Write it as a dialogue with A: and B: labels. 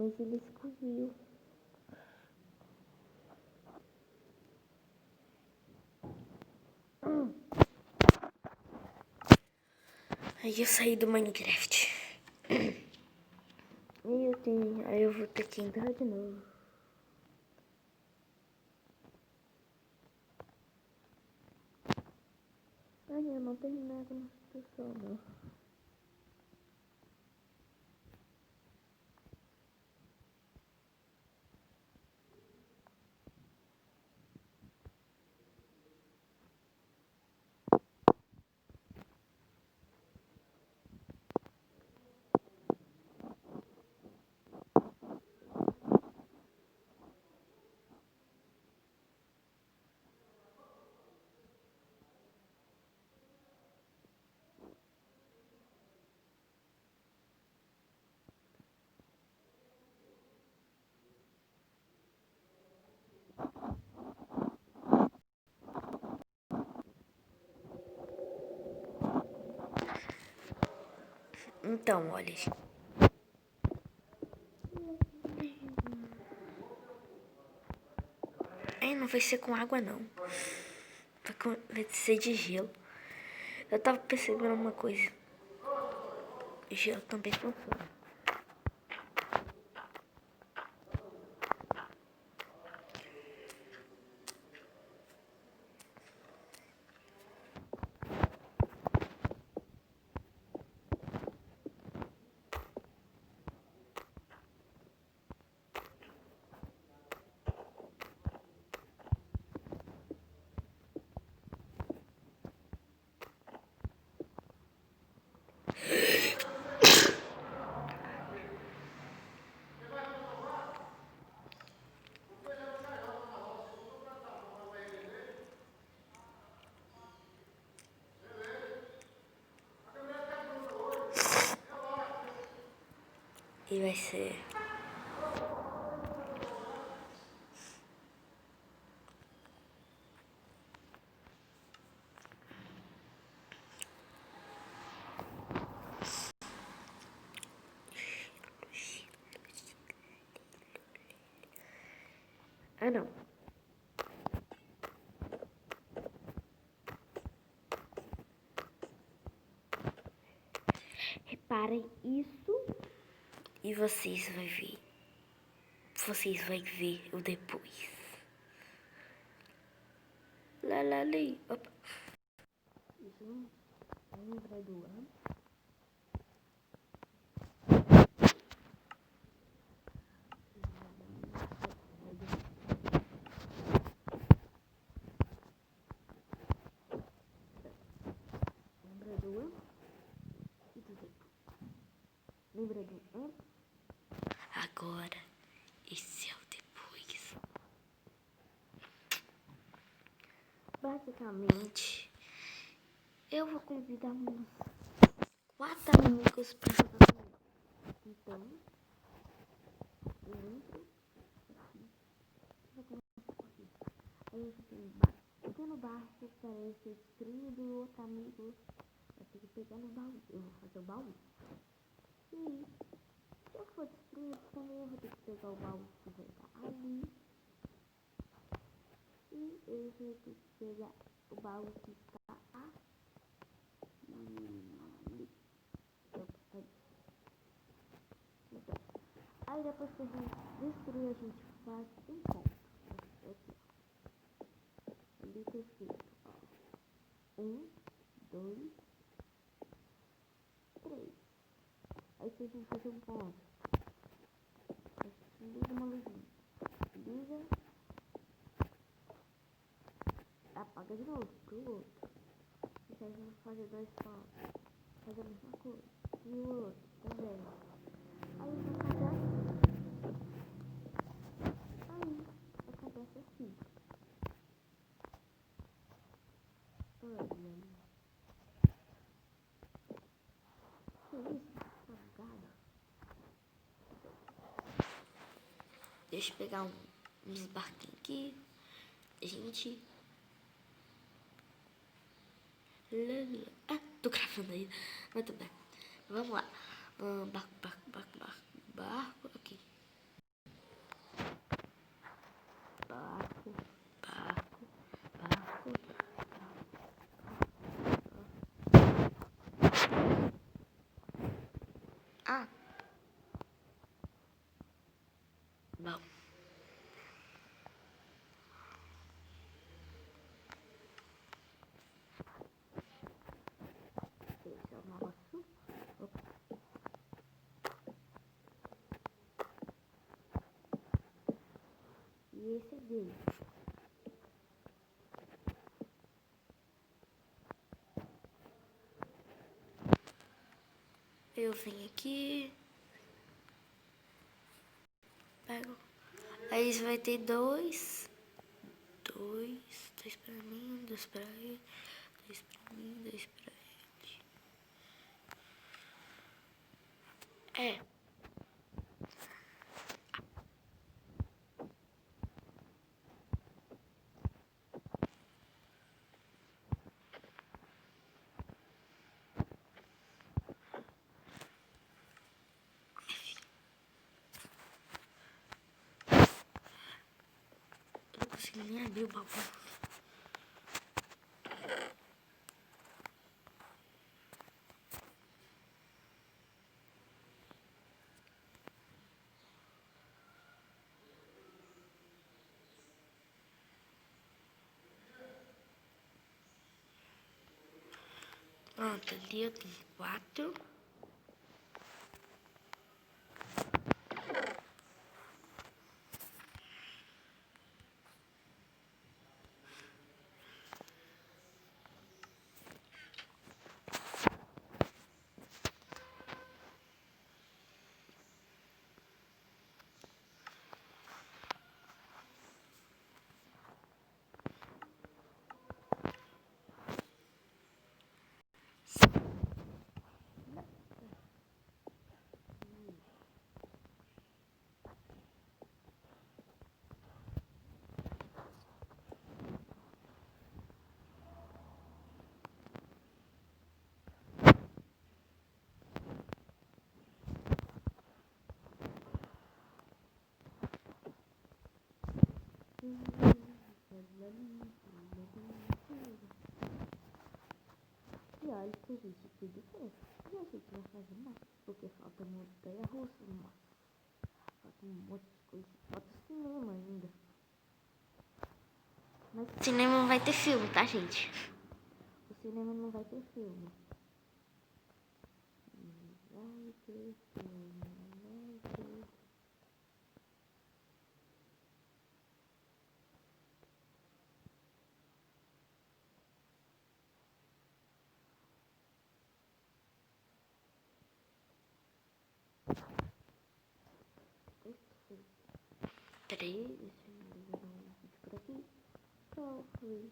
A: Mas ele excluiu. Aí eu saí do Minecraft. Aí eu vou ter que entrar de novo. Ai, eu não terminei a construção, não. Então, olha. Não vai ser com água, não. Vai ser de gelo. Eu tava percebendo uma coisa. Gelo também funciona. E vai ser... Ah, não. Reparem isso. E vocês vão ver. Vocês vão ver o depois. Lalali. Opa. Isso lembra do ano? Lembra do ano? E do depois? Lembra do ano? Agora, esse é o depois. Basicamente, eu vou convidar uns 4 amigos pra jogar comigo. Então, eu entro aqui. Aí eu fico no barco. Pequeno barco para ser destruído e outro amigo vai ter que pegar no baú. Eu vou fazer o baú. E se eu for destruído também eu vou ter que pegar o baú que vai estar ali. E eu vou ter que pegar o baú que está ali. Então, aí depois que a gente destruir, a gente faz um ponto. Aqui, ó. Ali tá escrito, ó. 1, 2, 3. Aí se a gente fazer um ponto, liga uma luzinha. Liga. Apaga de novo pro outro. E se a gente fazer 2 pontos, faz a mesma coisa. E o outro também. Aí vai acabar assim. Olha. Que isso? Tá bugado? Deixa eu pegar uns barquinhos aqui. Gente. Ah, tô gravando aí. Mas tudo bem. Vamos lá. Barco aqui. Barco, barco, barco. Ah. Bom. Esse é o nosso. Opa. E esse é dele. Eu venho aqui. Pego. Aí você vai ter dois pra mim, dois pra ele, dois pra mim, dois pra ele. É. Eu não consigo nem abrir o baú. Pronto, ali eu tenho 4. E olha que a gente tudo fez. E a gente vai fazer mais. Porque falta montanha russa, falta um monte de coisa. Falta cinema ainda. Mas o cinema não vai ter filme, tá, gente? O cinema não vai ter filme. Vai ter filme, vai ter. Peraí, deixa eu ver um vídeo por aqui. Qual foi?